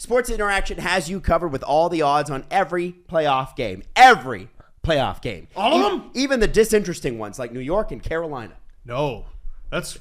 Sports Interaction has you covered with all the odds on every playoff game. Every playoff game. All of them? Even the disinteresting ones like New York and Carolina. No. That's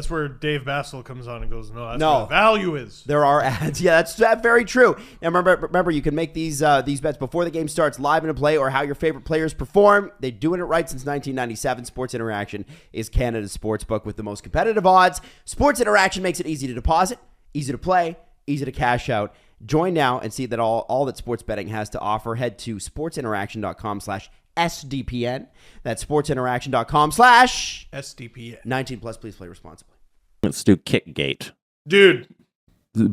where Dave Bassel comes on and goes, no, that's where the value is. There are ads. Yeah, that's very true. And remember, you can make these bets before the game starts, live and in play, or how your favorite players perform. They're doing it right since 1997. Sports Interaction is Canada's sports book with the most competitive odds. Sports Interaction makes it easy to deposit, easy to play, easy to cash out. Join now and see that all that sports betting has to offer. Head to sportsinteraction.com/SDPN. That's sportsinteraction.com/SDPN. 19 plus, please play responsibly. Let's do Kickgate. Dude.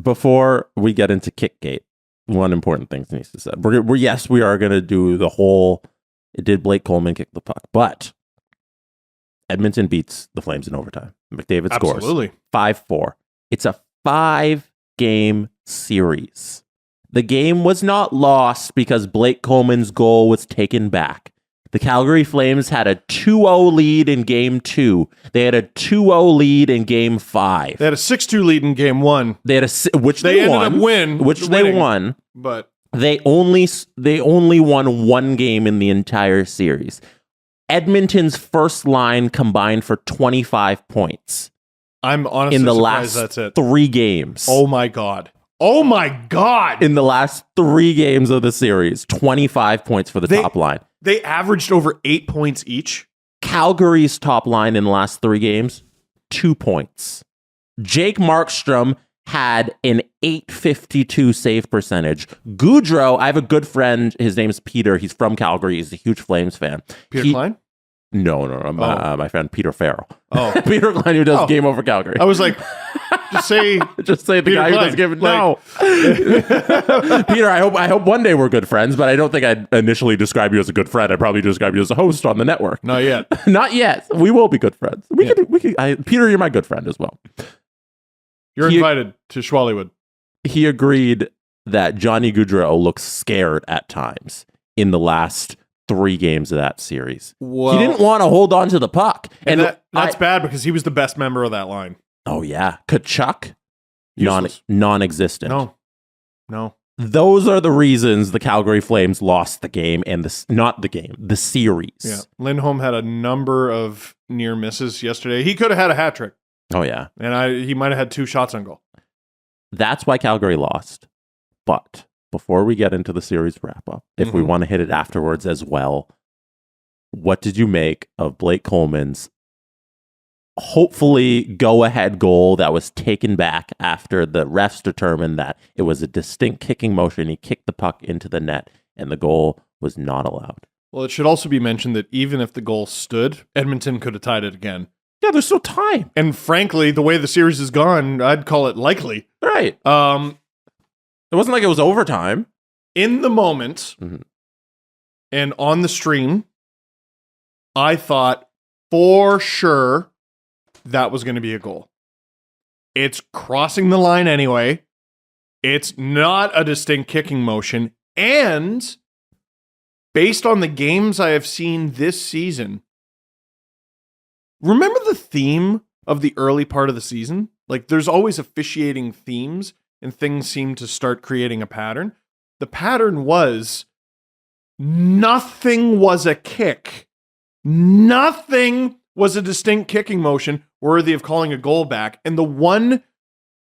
Before we get into Kickgate, one important thing needs to be said. We are going to do the whole, did Blake Coleman kick the puck? But Edmonton beats the Flames in overtime. McDavid scores. Absolutely. 5-4. It's a 5-game series. The game was not lost because Blake Coleman's goal was taken back. The Calgary Flames had a 2-0 lead in Game 2. They had a 2-0 lead in Game 5. They had a 6-2 lead in Game 1. They had which they won. They won. But they only won one game in the entire series. Edmonton's first line combined for 25 points. I'm honestly in the surprised last that's it. 3 games. Oh my God. Oh my God. In the last 3 games of the series, 25 points for the top line. They averaged over 8 points each. Calgary's top line in the last 3 games, 2 points. Jake Markstrom had an .852 save percentage. Goudreau, I have a good friend. His name's Peter. He's from Calgary. He's a huge Flames fan. Peter Klein? No. My friend Peter Farrell. Oh. Peter Klein, who does Game Over Calgary. I was like, just say the Peter guy Klein. Who does Game. No. Peter, I hope one day we're good friends, but I don't think I'd initially describe you as a good friend. I'd probably describe you as a host on the network. Not yet. Not yet. We will be good friends. Peter, you're my good friend as well. You're invited to Schwallywood. He agreed that Johnny Gaudreau looks scared at times in the last 3 games of that series. Well, he didn't want to hold on to the puck. And that's bad because he was the best member of that line. Oh, yeah. Kachuk? Non-existent. No. Those are the reasons the Calgary Flames lost the game and the series. Yeah. Lindholm had a number of near misses yesterday. He could have had a hat trick. Oh, yeah. And he might have had 2 shots on goal. That's why Calgary lost. But before we get into the series wrap-up, if we want to hit it afterwards as well, what did you make of Blake Coleman's hopefully go-ahead goal that was taken back after the refs determined that it was a distinct kicking motion? He kicked the puck into the net, and the goal was not allowed. Well, it should also be mentioned that even if the goal stood, Edmonton could have tied it again. Yeah, there's still time. And frankly, the way the series has gone, I'd call it likely. Right. It wasn't like it was overtime. In the moment, and on the stream, I thought for sure that was going to be a goal. It's crossing the line anyway. It's not a distinct kicking motion. And based on the games I have seen this season, remember the theme of the early part of the season? Like, there's always officiating themes, and things seem to start creating a pattern. The pattern was nothing was a kick. Nothing was a distinct kicking motion worthy of calling a goal back. And there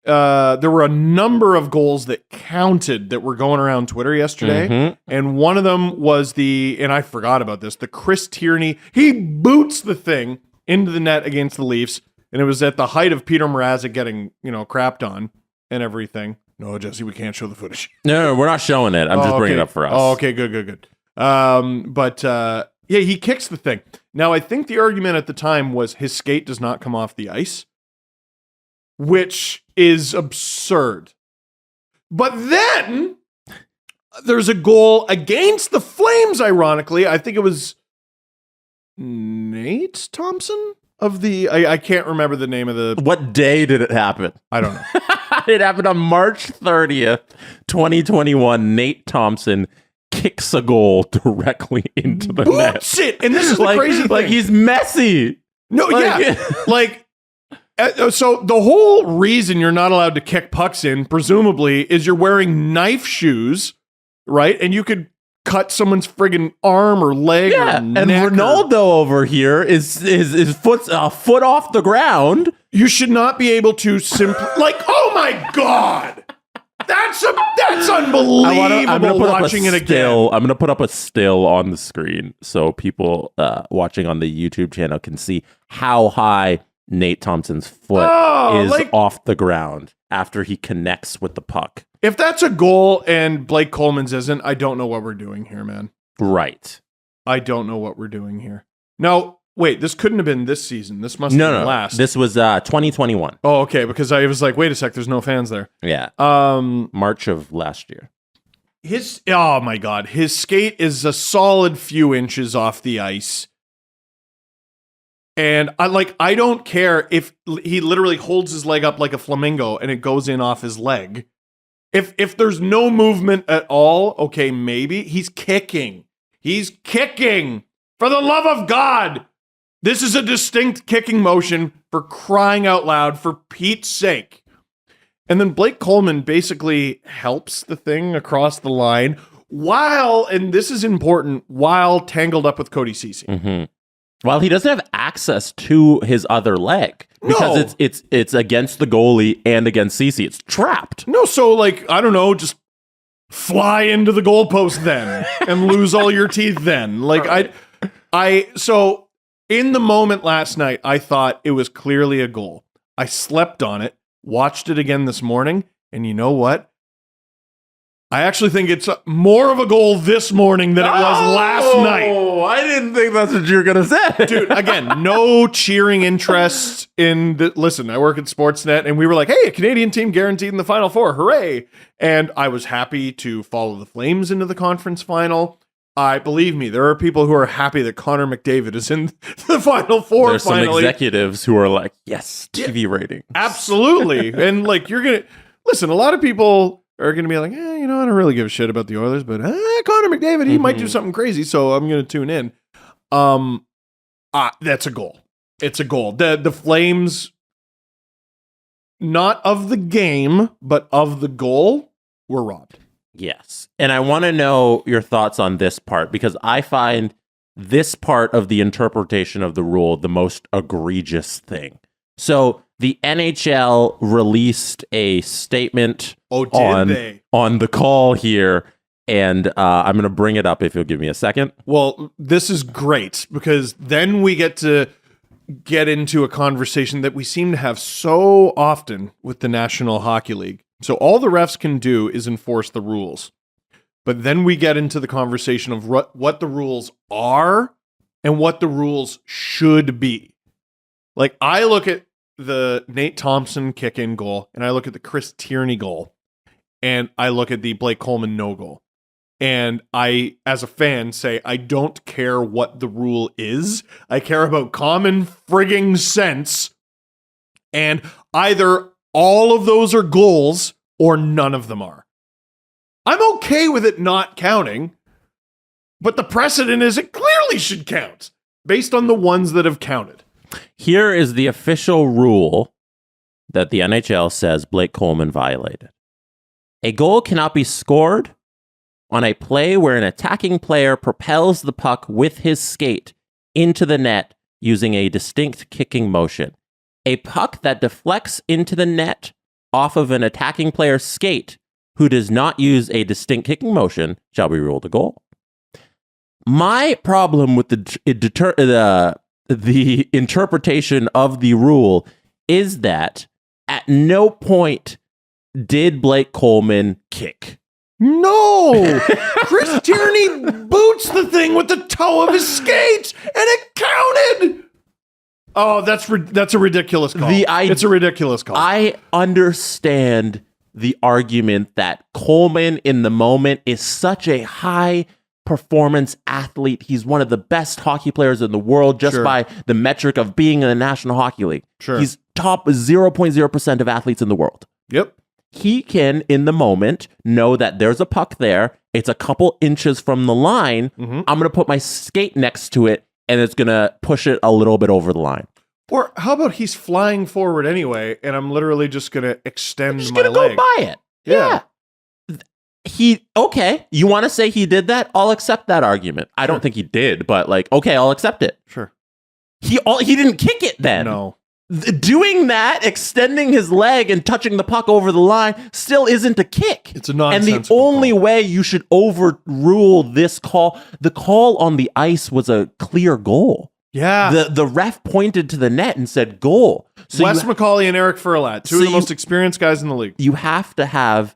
were a number of goals that counted that were going around Twitter yesterday. And one of them was and I forgot about this, the Chris Tierney. He boots the thing into the net against the Leafs. And it was at the height of Peter Mrazek getting, crapped on and everything. No, Jesse, we can't show the footage. No, we're not showing it. I'm just bringing it up for us. Oh, okay, good. Yeah, he kicks the thing. Now, I think the argument at the time was his skate does not come off the ice, which is absurd. But then there's a goal against the Flames, ironically. I think it was Nate Thompson of the... I can't remember the name of the... What day did it happen? I don't know. It happened on March 30th, 2021. Nate Thompson kicks a goal directly into the net. It! And this is the crazy thing. Like, he's messy. No, yeah. Like, So the whole reason you're not allowed to kick pucks in, presumably, is you're wearing knife shoes, right? And you could cut someone's friggin' arm or leg or and neck. Ronaldo over here is foot a foot off the ground. You should not be able to simply oh my God. That's unbelievable. I'm gonna put watching up it again. I'm gonna put up a still on the screen so people watching on the YouTube channel can see how high Nate Thompson's foot is off the ground after he connects with the puck. If that's a goal and Blake Coleman's isn't, I don't know what we're doing here, man. Right. I don't know what we're doing here. No, wait, this couldn't have been this season. This must have been last. This was 2021. Oh, okay, because I was like, wait a sec, there's no fans there. Yeah. March of last year. Oh my God, his skate is a solid few inches off the ice. And I don't care if he literally holds his leg up like a flamingo and it goes in off his leg. If there's no movement at all, okay, maybe. He's kicking. He's kicking. For the love of God. This is a distinct kicking motion, for crying out loud, for Pete's sake. And then Blake Coleman basically helps the thing across the line while, and this is important, while tangled up with Cody Ceci. Mm-hmm. Well, he doesn't have access to his other leg because it's against the goalie and against Ceci. It's trapped. No, so I don't know, just fly into the goalpost then and lose all your teeth then. So in the moment last night, I thought it was clearly a goal. I slept on it, watched it again this morning, and you know what? I actually think it's more of a goal this morning than it was last night. Oh, I didn't think that's what you were going to say. Dude, again, no cheering interest in the... Listen, I work at Sportsnet, and we were like, hey, a Canadian team guaranteed in the Final Four. Hooray. And I was happy to follow the Flames into the conference final. Believe me, there are people who are happy that Connor McDavid is in the Final Four. There's some executives who are like, yes, TV rating. Absolutely. And you're going to... Listen, a lot of people are going to be like, I don't really give a shit about the Oilers, but Connor McDavid, he might do something crazy, so I'm going to tune in. That's a goal. It's a goal. The Flames, not of the game, but of the goal, were robbed. Yes. And I want to know your thoughts on this part, because I find this part of the interpretation of the rule the most egregious thing. So the NHL released a statement on the call here, and I'm going to bring it up if you'll give me a second. Well, this is great, because then we get to get into a conversation that we seem to have so often with the National Hockey League. So all the refs can do is enforce the rules. But then we get into the conversation of what the rules are and what the rules should be. I look at the Nate Thompson kick-in goal, and I look at the Chris Tierney goal, and I look at the Blake Coleman no goal. And I, as a fan, say, I don't care what the rule is. I care about common frigging sense. And either all of those are goals or none of them are. I'm okay with it not counting, but the precedent is it clearly should count based on the ones that have counted. Here is the official rule that the NHL says Blake Coleman violated. A goal cannot be scored on a play where an attacking player propels the puck with his skate into the net using a distinct kicking motion. A puck that deflects into the net off of an attacking player's skate who does not use a distinct kicking motion shall be ruled a goal. My problem with the interpretation of the rule is that at no point did Blake Coleman kick. No! Chris Tierney boots the thing with the toe of his skate, and it counted! Oh, that's a ridiculous call. It's a ridiculous call. I understand the argument that Coleman in the moment is such a high performance athlete. He's one of the best hockey players in the world just by the metric of being in the National Hockey League. Sure. He's top 0.0% of athletes in the world. Yep. He can, in the moment, know that there's a puck there. It's a couple inches from the line. Mm-hmm. I'm going to put my skate next to it, and it's going to push it a little bit over the line. Or how about he's flying forward anyway, and I'm literally just going to extend Just my gonna leg. go by it. Yeah. Okay, you want to say he did that? I'll accept that argument. I don't think he did, but like, okay, I'll accept it. Sure. He didn't kick it then. No. Doing that, extending his leg and touching the puck over the line still isn't a kick. It's a And nonsensical the only call. way you should overrule this call, the call on the ice was a clear goal. Yeah. The ref pointed to the net and said goal. So Wes McCauley and Eric Furlat, two of the most experienced guys in the league. you have to have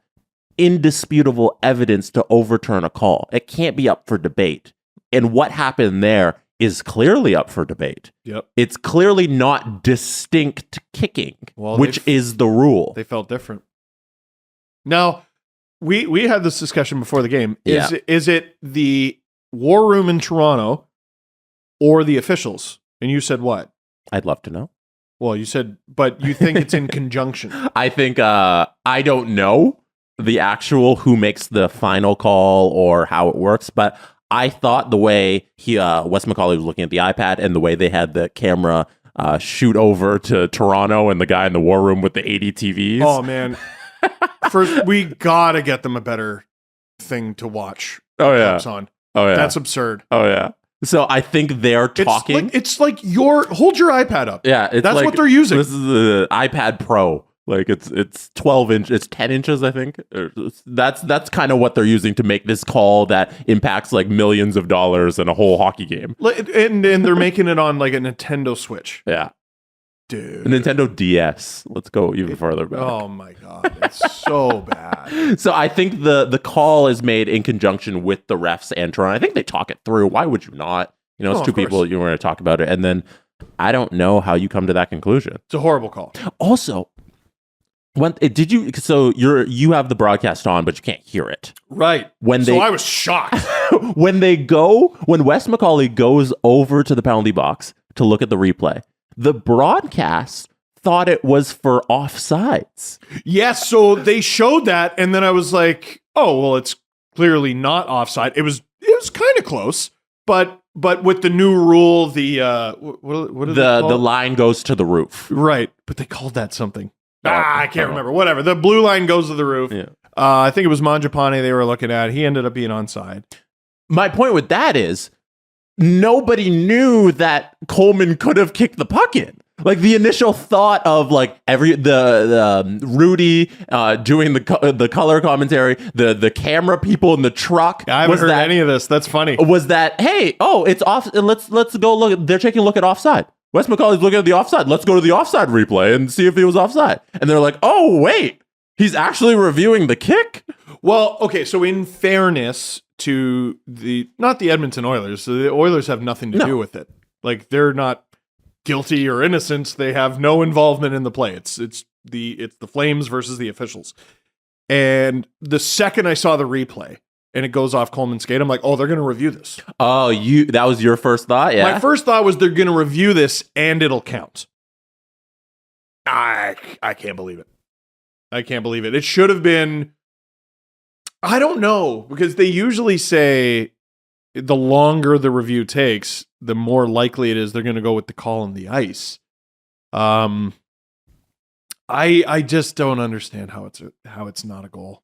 indisputable evidence to overturn a call. It can't be up for debate. And what happened there is clearly up for debate. Yep. It's clearly not distinct kicking, Well, which is the rule. They felt different. Now, we had this discussion before the game. Is it the war room in Toronto or the officials? And you said what? I'd love to know. Well, you said, but you think it's in conjunction. I think I don't know the actual who makes the final call or how it works, but I thought the way Wes McCauley was looking at the iPad and the way they had the camera shoot over to Toronto and the guy in the war room with the 80 TVs. Oh, man. First, we got to get them a better thing to watch. Oh, yeah. Cups on. Oh, yeah. That's absurd. Oh, yeah. So I think they're talking. It's like hold your iPad up. Yeah. That's like, what they're using. This is the iPad Pro. Like it's 12 inch, it's 10 inches, I think. That's kind of what they're using to make this call that impacts like millions of dollars in a whole hockey game. And they're making it on like a Nintendo Switch. Yeah. Dude. A Nintendo DS. Let's go even further back. Oh my God. It's so bad. So I think the call is made in conjunction with the refs and Toronto. I think they talk it through. Why would you not? You know, it's two people, you want to talk about it. And then I don't know how you come to that conclusion. It's a horrible call. Also, you have the broadcast on, but you can't hear it. Right. So I was shocked. when Wes McCauley goes over to the penalty box to look at the replay, the broadcast thought it was for offsides. Yes, so they showed that, and then I was like, oh, well, it's clearly not offside. It was kind of close, but with the new rule, the the line goes to the roof. Right, but they called that something. I can't remember. Whatever. The blue line goes to the roof. Yeah. I think it was Mangiapane they were looking at. He ended up being onside. My point with that is nobody knew that Coleman could have kicked the puck in. Like the initial thought of like the Rudy doing the color commentary, the camera people in the truck. I haven't heard any of this. That's funny. Was that it's off? Let's go look. They're taking a look at offside. Wes McCauley's looking at the offside. Let's go to the offside replay and see if he was offside. And they're like, oh wait, he's actually reviewing the kick. Well, okay. So in fairness to not the Edmonton Oilers, the Oilers have nothing to do with it. Like they're not guilty or innocent. They have no involvement in the play. It's the Flames versus the officials. And the second I saw the replay and it goes off Coleman's skate, I'm like, oh, they're going to review this. Oh, that was your first thought? Yeah. My first thought was they're going to review this and it'll count. I can't believe it. I can't believe it. It should have been, I don't know, because they usually say the longer the review takes, the more likely it is they're going to go with the call on the ice. I just don't understand how it's not a goal.